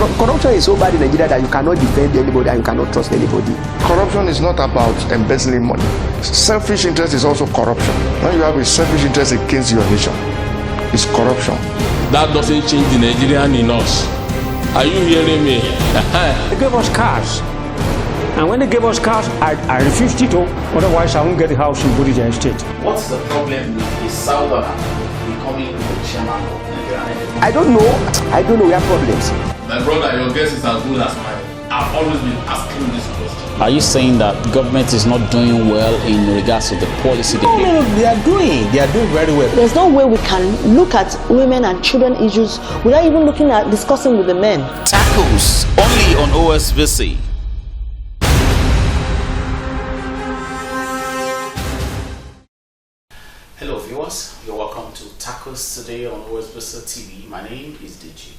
Corruption is so bad in Nigeria that you cannot defend anybody and you cannot trust anybody. Corruption is not about embezzling money. Selfish interest is also corruption. When you have a selfish interest against your nation, it's corruption. That doesn't change the Nigerian in us. Are you hearing me? They gave us cars. And when they gave us cars, I refused it. Otherwise, I won't get a house in Bodija Estate. What's the problem with the Southerner becoming the chairman of Nigeria? I don't know. We have problems. My brother, your guess is as good as mine. I've always been asking this question. Are you saying that government is not doing well in regards to the policy? No, they are doing very well. There's no way we can look at women and children issues without even looking at discussing with the men. Tackles only on OSBC. Hello viewers, you're welcome to Tackles today on OSBC TV. My name is DG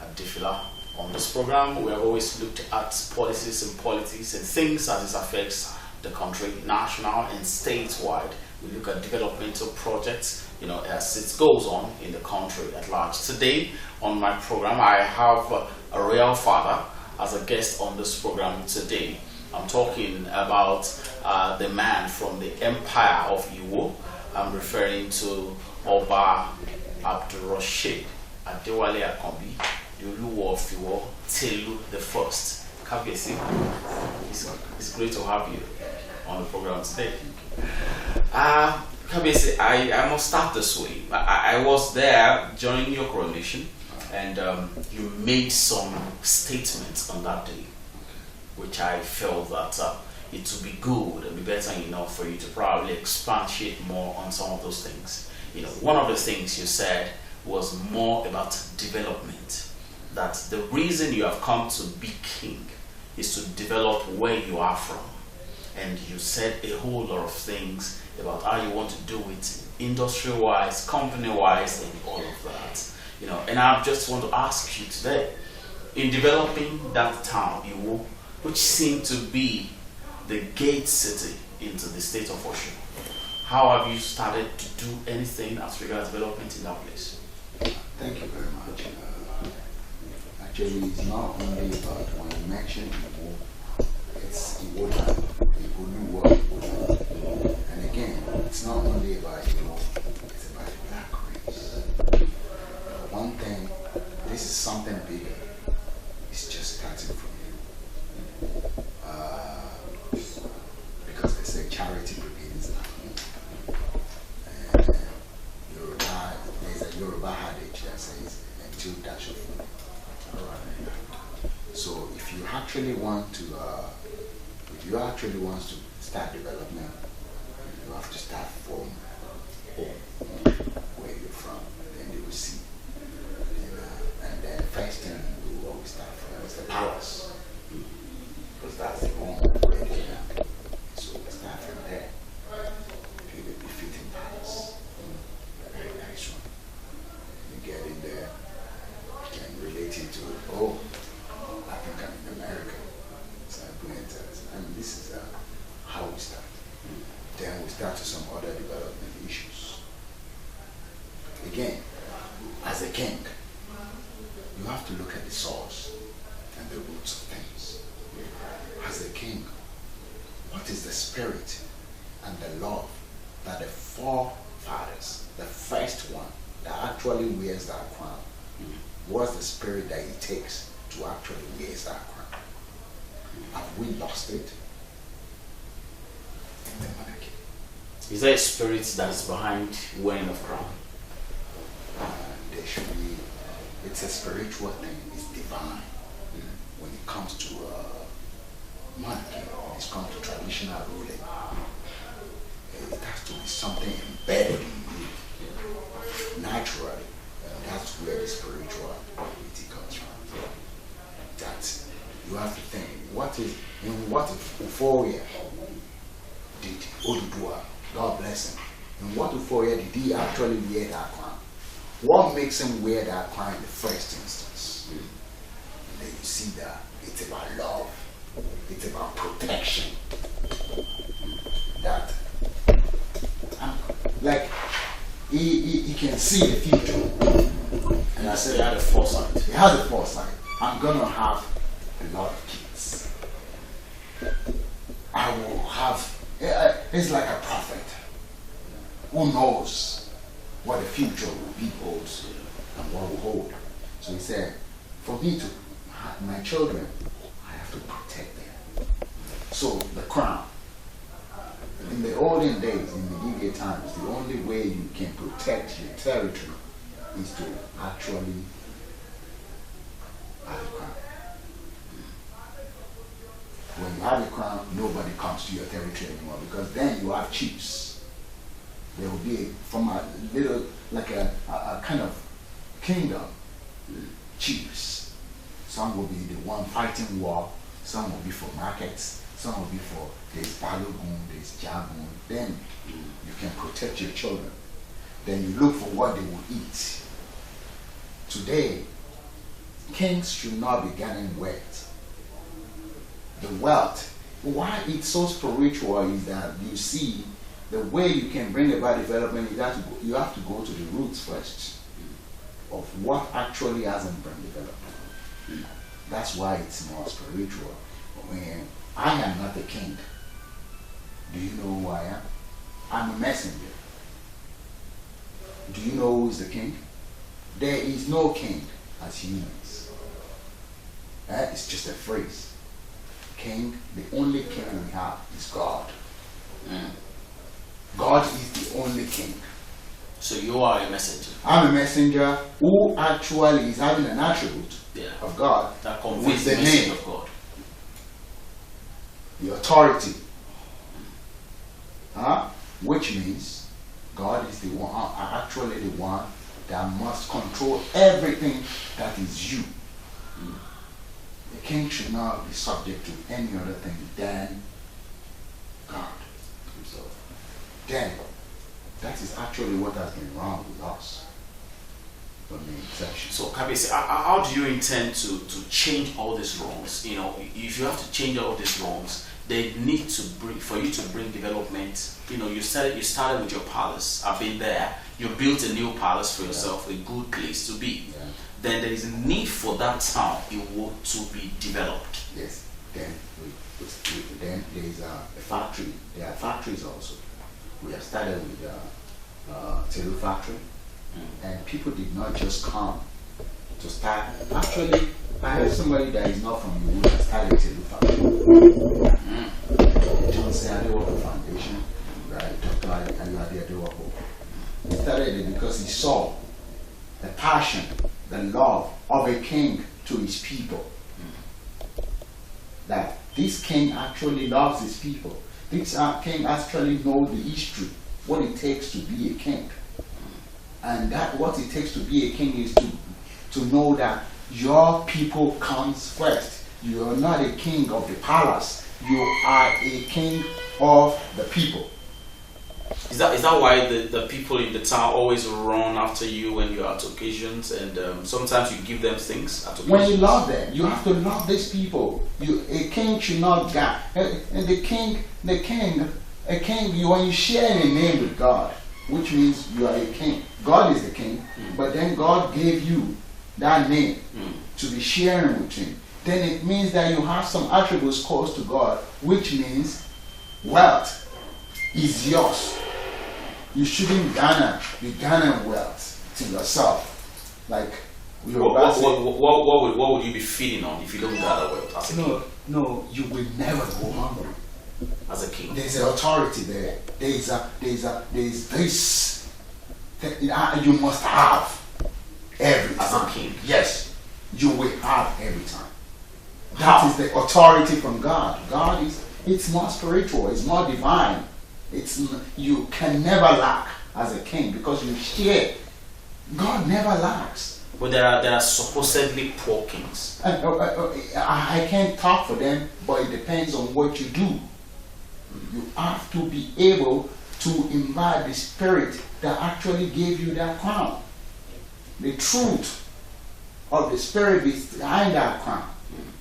Adifila. On this program, we have always looked at policies and politics and things as it affects the country, national and statewide. We look at developmental projects, as it goes on in the country at large. Today, on my program, I have a royal father as a guest on this program today. I'm talking about the man from the Empire of Iwo. I'm referring to Oba Abdulrashid Adewale Akombi, Oluwo Of Iwo, TELU the first. Kabiyesi, it's great to have you on the program today. Kabiyesi, I must start this way. I was there during your coronation, and you made some statements on that day, which I felt that it would be good and be better enough for you to probably expatiate more on some of those things. One of the things you said was more about development. That the reason you have come to be king is to develop where you are from. And you said a whole lot of things about how you want to do it industry-wise, company-wise, and all of that. And I just want to ask you today, in developing that town, Iwo, which seemed to be the gate city into the state of Osun, how have you started to do anything as regards development in that place? Thank you very much. Actually, it's not only about when you mention Iwo, it's Iwo land, Oluwo Of Iwo. And again, it's not only about Iwo, it's about the black race. One thing, this is something bigger. It's just starting from you. Because they say charity begins at home. And there's a Yoruba adage that says, until dash of food. So if you actually want to start development, you have to start from home, where you're from. Then they will see. And then first thing we always start from is the palace, because that's the home where they are. So we start from there to the befitting palace. Very nice one. You get in there and relate it to, I think I'm in America. So I bring it and this is how we start. Then we start to some other development issues. Again, as a king, you have to look at the source and the roots of things. As a king, what is the spirit and the love that the forefathers, the first one that actually wears that crown, what's the spirit that it takes to actually wear that crown? Have we lost it in the monarchy? Is there a spirit that is behind wearing of crown? There should be. It's a spiritual thing. It's divine. When it comes to monarchy, when it comes to traditional ruling, it has to be something embedded in you naturally. That's where the spirituality comes from. That you have to think, what euphoria did Oduduwa, God bless him, in what euphoria did he actually wear that crown? What makes him wear that crown in the first instance? And then you see that it's about love, it's about protection. That, like, he can see the future. And I said he had a foresight. He had a foresight. I'm gonna have a lot of kids. I will have, it's like a prophet who knows what the future will be holds and what will hold. So he said, for me to have my children, I have to protect them. So the crown. In the olden days, in medieval times, the only way you can protect your territory is to actually have a crown. When you have a crown, nobody comes to your territory anymore, because then you have chiefs. There will be from a little, like a kind of kingdom, chiefs. Some will be the one fighting war, some will be for markets, some will be for there's Balogun, there's Jagun. Then you can protect your children. Then you look for what they will eat. Today, kings should not be getting wealth. The wealth, why it's so spiritual is that you see the way you can bring about development, you have to go to the roots first of what actually hasn't brought development. That's why it's more spiritual. When I am not the king, do you know who I am? I'm a messenger. Do you know who is the king? There is no king as humans. It's just a phrase. King, the only king we have is God. God is the only king. So you are a messenger. I'm a messenger who actually is having an attribute of God that conveys with the message name of God. The authority. Which means God is the one, actually the one that must control everything that is you. The king should not be subject to any other thing than God himself. Then, that is actually what has been wrong with us from the inception. So, Kabisi, how do you intend to change all these wrongs? You know, if you have to change all these wrongs, they need to bring, for you to bring development. You know, you started with your palace. I've been there. You built a new palace for yourself, a good place to be. Then there is a need for that town to be developed. Yes. Then then there is a factory. There are factories also. We have started with TELU factory, and people did not just come to start. Actually, I have somebody that is not from you that started TELU factory. Johnson Adewopo Foundation, right? Dr. Adewopo Adewopo. He started it because he saw the passion, the love of a king to his people. That this king actually loves his people. This king actually knows the history, what it takes to be a king. And that what it takes to be a king is to know that your people comes first. You are not a king of the palace. You are a king of the people. Is that why the people in the town always run after you when you're at occasions, and sometimes you give them things at occasions? When you love them, you have to love these people. A king should not get. And a king, when you share a name with God, which means you are a king. God is the king, but then God gave you that name to be sharing with him. Then it means that you have some attributes close to God, which means wealth is yours. You shouldn't be garnering wealth to yourself. Like what would you be feeding on if you don't gather wealth as a king? No, you will never go hungry. As a king, there's an authority there. There's this that you must have every time. As a king, yes, you will have every time. That is the authority from God. It's more spiritual. It's more divine. You can never lack as a king because you share. God never lacks. But there are supposedly poor kings. I can't talk for them, but it depends on what you do. You have to be able to imbibe the spirit that actually gave you that crown. The truth of the spirit behind that crown,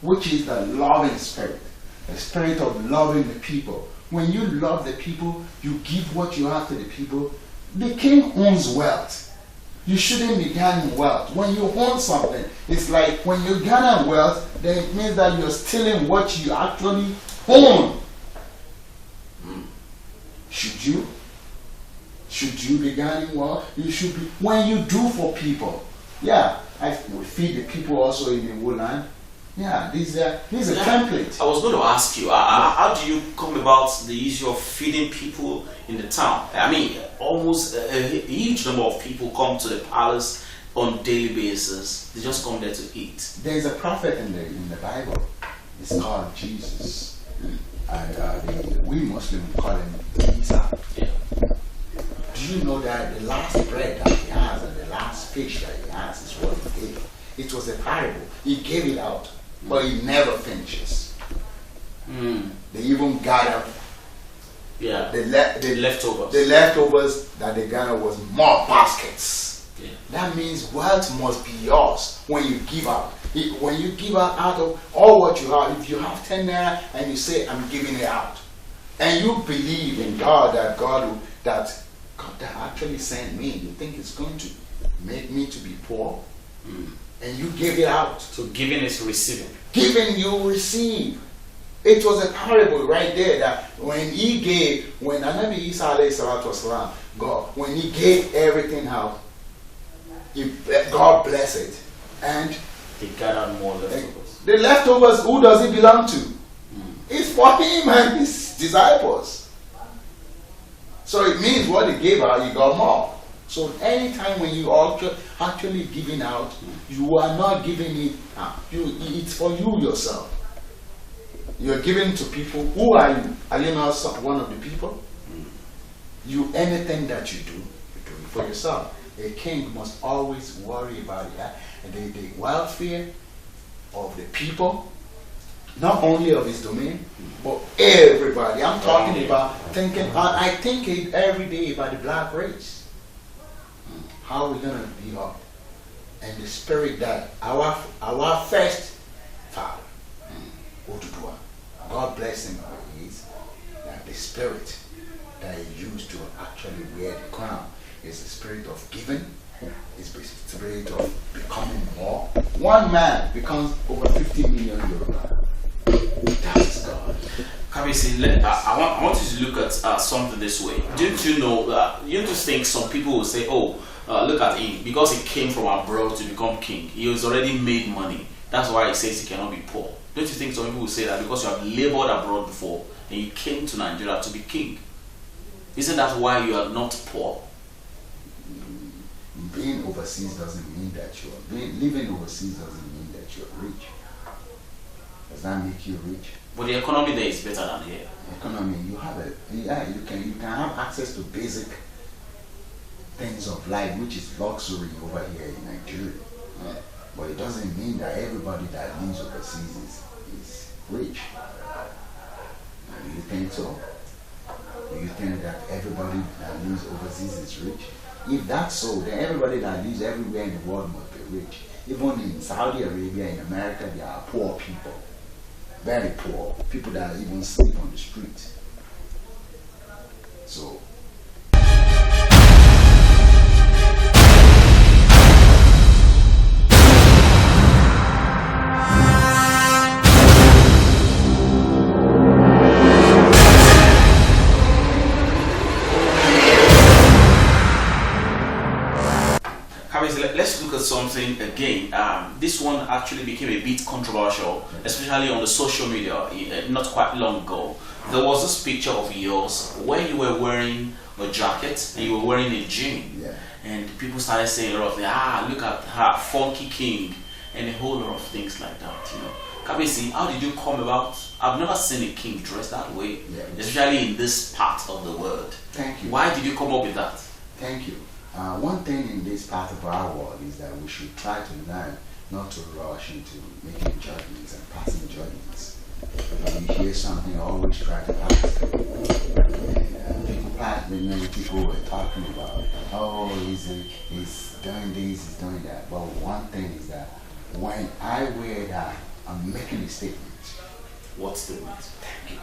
which is the loving spirit. The spirit of loving the people. When you love the people, you give what you have to the people. The king owns wealth. You shouldn't be gaining wealth. When you own something, it's like when you gather wealth, then it means that you're stealing what you actually own. Should you? Should you be gaining wealth? You should be. When you do for people, yeah, we feed the people also in the woodland. Yeah, these are templates. I was going to ask you, how do you come about the issue of feeding people in the town? I mean, almost a huge number of people come to the palace on a daily basis. They just come there to eat. There's a prophet in the Bible. It's called Jesus, and we Muslims call him Isa. Yeah. Do you know that the last bread that he has and the last fish that he has is what he gave? It was a parable. He gave it out, but he never finishes. They even gathered the leftovers. The leftovers that they gathered was more baskets. Yeah. That means wealth must be yours when you give out. When you give out of all what you have, if you have 10 naira and you say, I'm giving it out, and you believe in God that God that actually sent me, you think it's going to make me to be poor? And you give it out. So giving is receiving. Giving, you receive. It was a parable right there that when he gave, when Anabi Isa alayhi salatu wasalam, God, when he gave everything out, God blessed it. And they gathered more leftovers. The leftovers, who does it belong to? It's for him and his disciples. So it means what he gave out, you got more. So anytime when you are actually giving out, you are not giving it out. It's for you yourself. You're giving to people. Who are you? Are you not one of the people? Anything that you do it for yourself. A king must always worry about the welfare of the people, not only of his domain, but everybody. I'm talking about thinking. I think every day about the black race. How are we gonna be up? And the spirit that our first father, Oduduwa, God bless him, is that the spirit that he used to actually wear the crown is the spirit of giving, is the spirit of becoming more. One man becomes over 50 million Yoruba. That is God. Kabisi, I want you to look at something this way. Didn't you know that you just think some people will say, oh, look at him, because he came from abroad to become king, he has already made money. That's why he says he cannot be poor. Don't you think some people will say that because you have labored abroad before and you came to Nigeria to be king? Isn't that why you are not poor? Being overseas doesn't mean that you are living overseas doesn't mean that you're rich. Does that make you rich? But the economy there is better than here. Economy, you can have access to basic things of life, which is luxury over here in Nigeria. But it doesn't mean that everybody that lives overseas is rich. Do you think so? Do you think that everybody that lives overseas is rich? If that's so, then everybody that lives everywhere in the world must be rich. Even in Saudi Arabia, in America, there are poor people. Very poor. People that even sleep on the street. So, let's look at something again. This one actually became a bit controversial, especially on the social media not quite long ago. There was this picture of yours where you were wearing a jacket and you were wearing a jean. And people started saying a lot of things, look at her, funky king, and a whole lot of things like that. Kabisi, how did you come about? I've never seen a king dressed that way, especially in this part of the world. Thank you. Why did you come up with that? Thank you. One thing in this part of our world is that we should try to learn not to rush into making judgments and passing judgments. When you hear something, always try to ask. And many people were talking about, he's doing this, he's doing that. But one thing is that when I wear that, I'm making a statement. What statement? Thank you.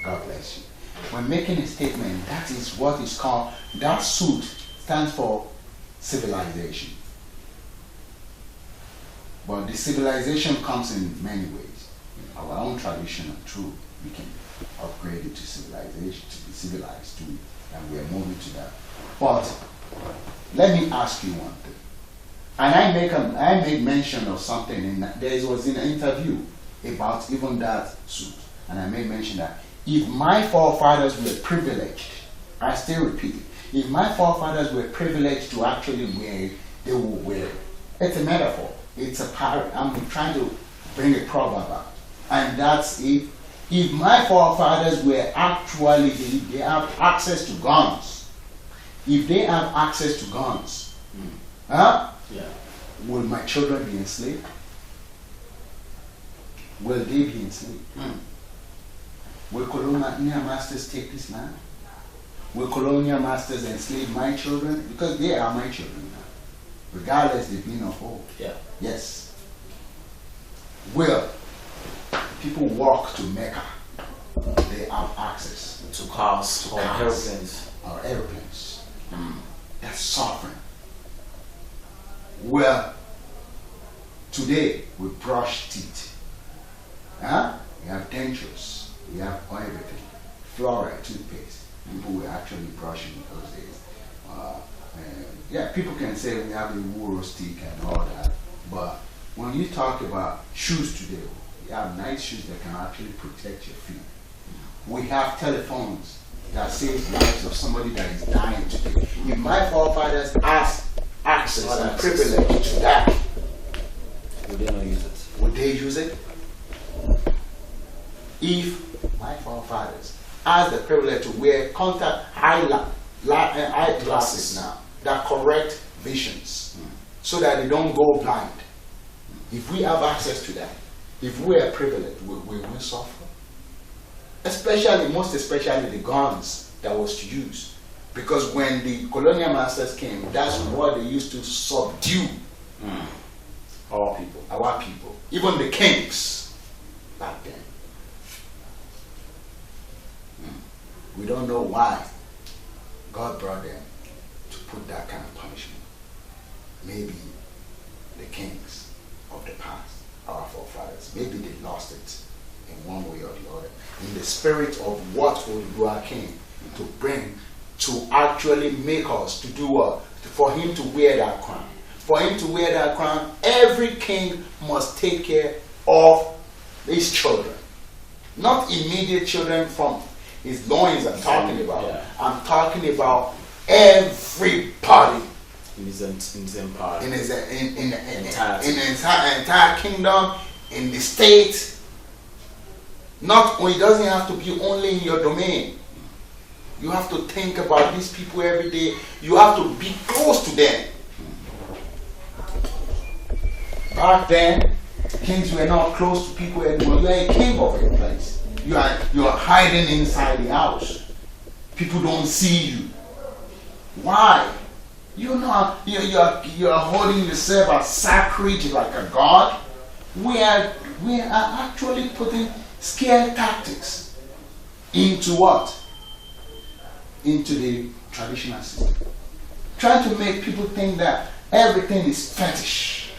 God bless you. When making a statement, that is what is called, that suit stands for civilization. But the civilization comes in many ways. Our own tradition, true, we can upgrade it to civilization, to be civilized too, and we are moving to that. But let me ask you one thing. And I made mention of something in that. There was an interview about even that suit, and I made mention that if my forefathers were privileged, I still repeat it, if my forefathers were privileged to actually wear it, they would wear it. It's a metaphor. It's a parrot. I'm trying to bring a proverb out. And that's it. If my forefathers were actually, they have access to guns. If they have access to guns, will my children be enslaved? Will they be enslaved? Will colonial masters take this land? Will colonial masters enslave my children? Because they are my children now, regardless they've been of old. Yes. Will people walk to Mecca? They have access to cars or airplanes. Or airplanes. That's sovereign. Well, today we brush teeth. We have dentures. We have everything. Fluoride, toothpaste. People were actually brushing in those days. People can say we have a wool stick and all that, but when you talk about shoes today, we have nice shoes that can actually protect your feet. We have telephones that save lives of somebody that is dying today. If my forefathers asked access and privilege to that, would they not use it? Would they use it? If my forefathers had the privilege to wear contact eye glasses now that correct visions so that they don't go blind, if we have access to that, if we are privileged, we will suffer. Most especially the guns that was to use. Because when the colonial masters came, that's what they used to subdue our people, even the kings back then. We don't know why God brought them to put that kind of punishment. Maybe the kings of the past, our forefathers, maybe they lost it in one way or the other. In the spirit of what Oluwa came to bring, to actually make us to do what? For him to wear that crown. For him to wear that crown, every king must take care of his children. Not immediate children from his loins I'm talking about. I'm talking about everybody. In his empire. In his entire kingdom, in the state. It doesn't have to be only in your domain. You have to think about these people every day. You have to be close to them. Back then, kings were not close to people anymore. You are a king of a place. You are hiding inside the house. People don't see you. Why? You are holding yourself as sacred like a god. We are actually putting scare tactics into what? Into the traditional system. Trying to make people think that everything is fetish.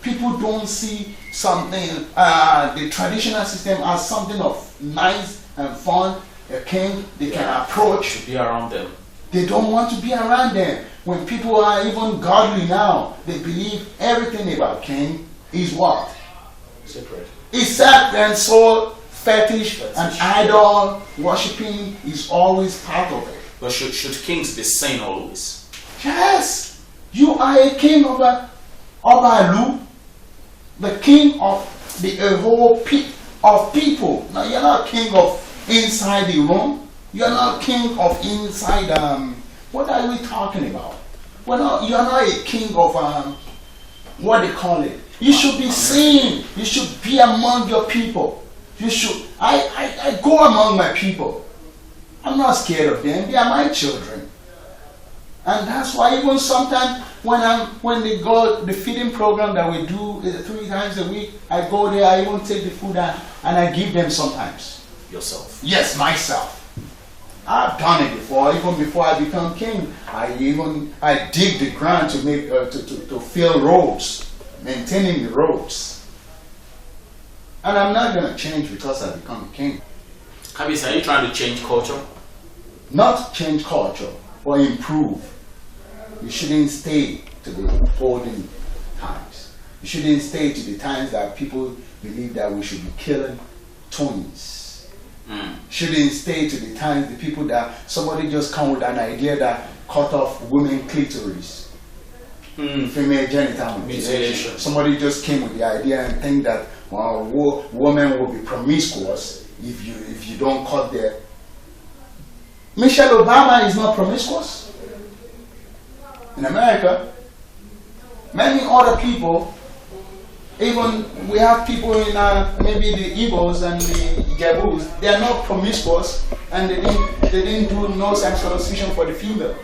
People don't see something, the traditional system as something of nice and fun. A king, they can approach. To be around them. They don't want to be around them. When people are even godly now, they believe everything about king is what? Separate. It's sacred and soul, fetish and idol worshipping is always part of it. But should kings be sane always? Yes. You are a king of Obalu, the king of the whole of people. Now you're not king of inside the room. You're not king of inside. What are we talking about? Well, you're not a king of what they call it. You should be seen. You should be among your people. You should. I go among my people. I'm not scared of them. They are my children. And that's why even sometimes when they go the feeding program that we do 3 times a week, I go there. I even take the food and I give them sometimes. Yourself. Yes, myself. I've done it before. Even before I become king, I dig the ground to make to fill roads, maintaining the roads. And I'm not going to change because I become king. Kabisi, are you trying to change culture? Not change culture, but improve. You shouldn't stay to the olden times. You shouldn't stay to the times that people believe that we should be killing twins. Shouldn't stay to the times the people that somebody just come with an idea that cut off women clitoris, female genital mutilation. Somebody just came with the idea and think that women will be promiscuous if you don't cut their. Michelle Obama is not promiscuous. In America, many other people, even we have people in maybe the Igbos and the Ijebus, they are not promiscuous, and they didn't do no circumcision for the female.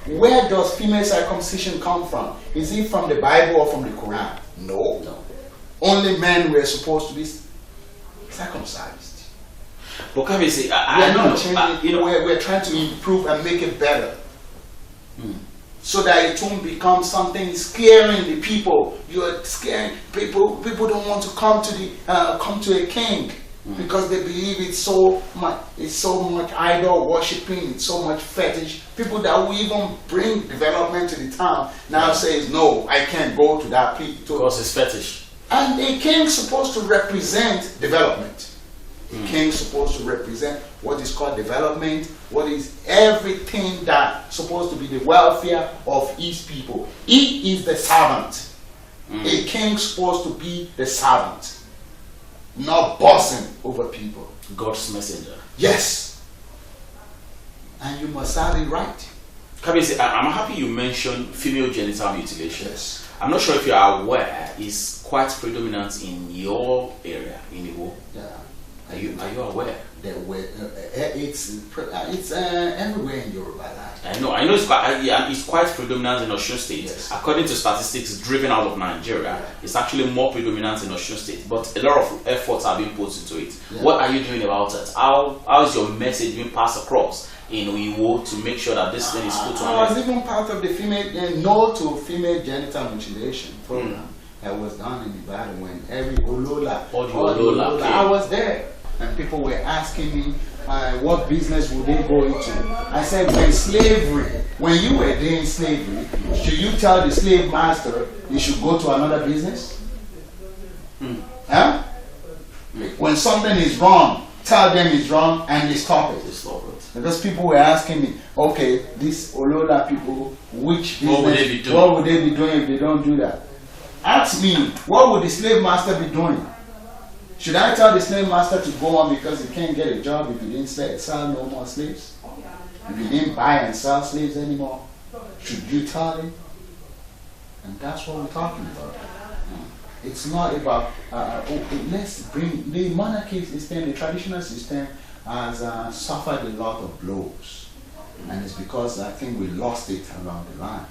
Where does female circumcision come from? Is it from the Bible or from the Quran? No. Only men were supposed to be circumcised. But Kabisi, we're trying to improve and make it better. So that it won't become something scaring the people. You're scaring people. People don't want to come to a king because they believe it's so much idol worshipping, it's so much fetish. People that will even bring development to the town now says no, I can't go to that place because it's fetish. And a king's supposed to represent development. The king's supposed to represent what is called development, what is everything that's supposed to be the welfare of his people. He is the servant. A king's supposed to be the servant, not bossing over people. God's messenger. Yes. And you must have it right. Kabisi, I'm happy you mentioned female genital mutilation. Yes. I'm not sure if you are aware, it's quite predominant in your area, in Iwo. Yeah. Are you aware? It's everywhere in Yoruba land. I know it's quite predominant in Osun State. Yes. According to statistics driven out of Nigeria, it's actually more predominant in Osun State. But a lot of efforts are being put into it. Yeah. What are you doing about it? How is your message being passed across in Iwo to make sure that this thing is put on? I was even part of the female no to female genital mutilation program that was done in Ibadan when every Olola, I was there. And people were asking me what business would they go into. I said, when you were doing slavery, should you tell the slave master you should go to another business? Huh? When something is wrong, tell them it's wrong and they stop it. Because people were asking me, okay, these Olola people, which business, what would they be doing if they don't do that? Ask me, what would the slave master be doing? Should I tell the slave master to go on because he can't get a job if he didn't sell no more slaves? If he didn't buy and sell slaves anymore? Should you tell him? And that's what we're talking about. It's not about, let's bring, the monarchy system, the traditional system has suffered a lot of blows. And it's because I think we lost it along the line.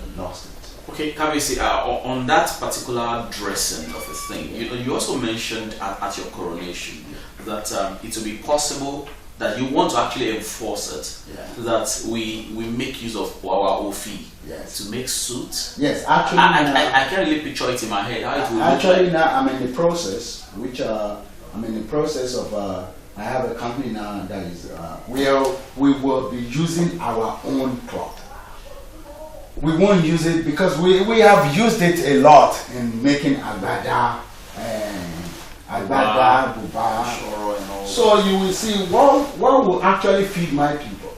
We lost it. Okay, Kabisi, on that particular dressing of the thing, you also mentioned at your coronation that it will be possible that you want to actually enforce it, that we make use of our ofi to make suits. Yes, actually, I can't really picture it in my head. How it will actually, look like. now I'm in the process, of. I have a company now that is we will be using our own cloth. We won't use it because we have used it a lot in making agbada and buba. So you will see what will actually feed my people.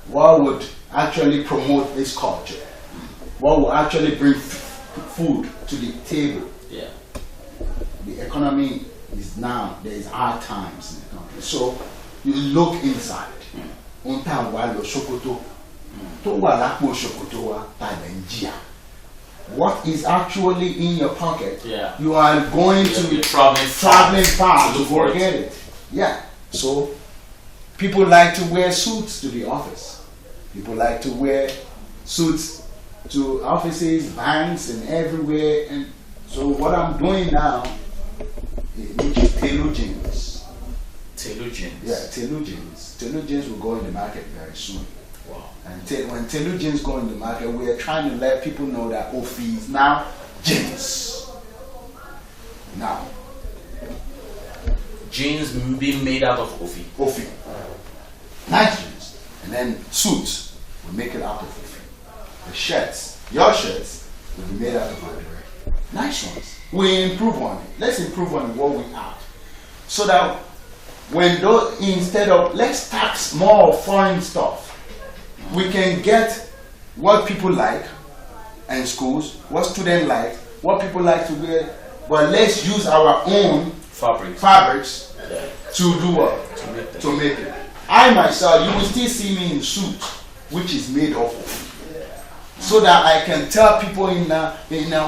What would actually promote this culture? What will actually bring food to the table? Yeah. The economy is now, there is hard times in the country. So you look inside. What is actually in your pocket? Yeah. You are going to be traveling far to forget it. Yeah. So people like to wear suits to the office. People like to wear suits to offices, banks, and everywhere. And so what I'm doing now, which is TELU jeans. TELU jeans. Yeah, TELU jeans. TELU jeans will go in the market very soon. Wow. And when TELU jeans go in the market, we are trying to let people know that Ofi is now jeans. Now. Jeans being made out of Ofi. Ofi. Nice jeans. And then suits, we make it out of Ofi. The shirts, your shirts, will be made out of underwear. Nice ones. We improve on it. Let's improve on what we have. So that when those, instead of let's tax more foreign stuff, we can get what people like in schools, what students like, what people like to wear, but let's use our own fabrics to do what? To make it. I myself, you will still see me in suit, which is made of Ofi, so that I can tell people in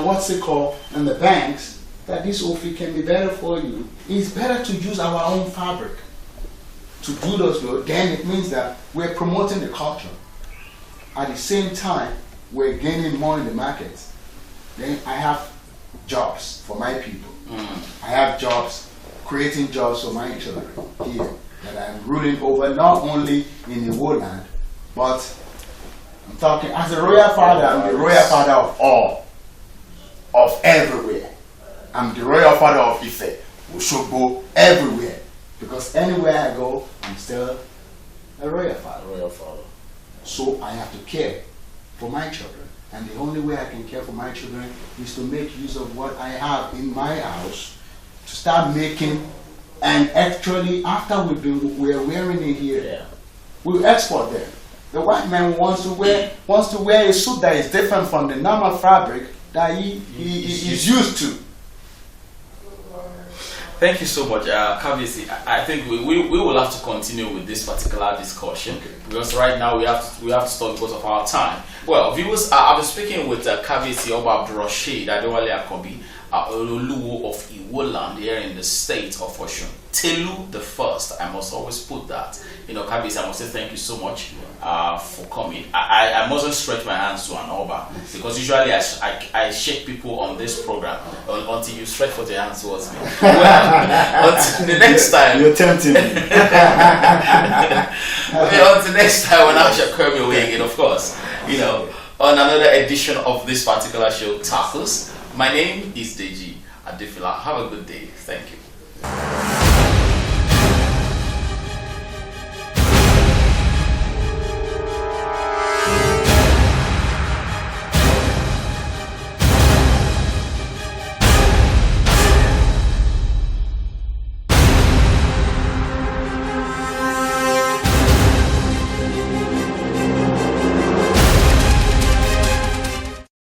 what's it called, in the banks, that this Ofi can be better for you. It's better to use our own fabric to do those clothes. Then it means that we're promoting the culture. At the same time, we're gaining more in the market. Then I have jobs for my people. I have jobs, creating jobs for my children here that I'm ruling over, not only in the Iwo land, but I'm talking as a royal father. I'm the royal father of all, of everywhere. I'm the royal father of Ife, Oshogbo, everywhere. Because anywhere I go, I'm still a royal father. So I have to care for my children. And the only way I can care for my children is to make use of what I have in my house, to start making, and actually after we're wearing it here, we'll export them. The white man wants to wear a suit that is different from the normal fabric that he is used to. Thank you so much, Kabisi. I think we will have to continue with this particular discussion because right now we have to stop because of our time. Well, viewers, I've been speaking with Kabisi Oba Abdurrashid Adewale Akobi, Oluwo of Iwo land here in the state of Osun. TELU the first. I must always put that. You know, Kabisi, I must say thank you so much for coming. I mustn't stretch my hands to an Oba because usually I shake people on this program until you stretch for your hands towards me. Well, until the next time. You're tempting me. Until next time when I shall curb your way again, of course. You know, on another edition of this particular show, Tackles. My name is Deji Adefila. Have a good day. Thank you.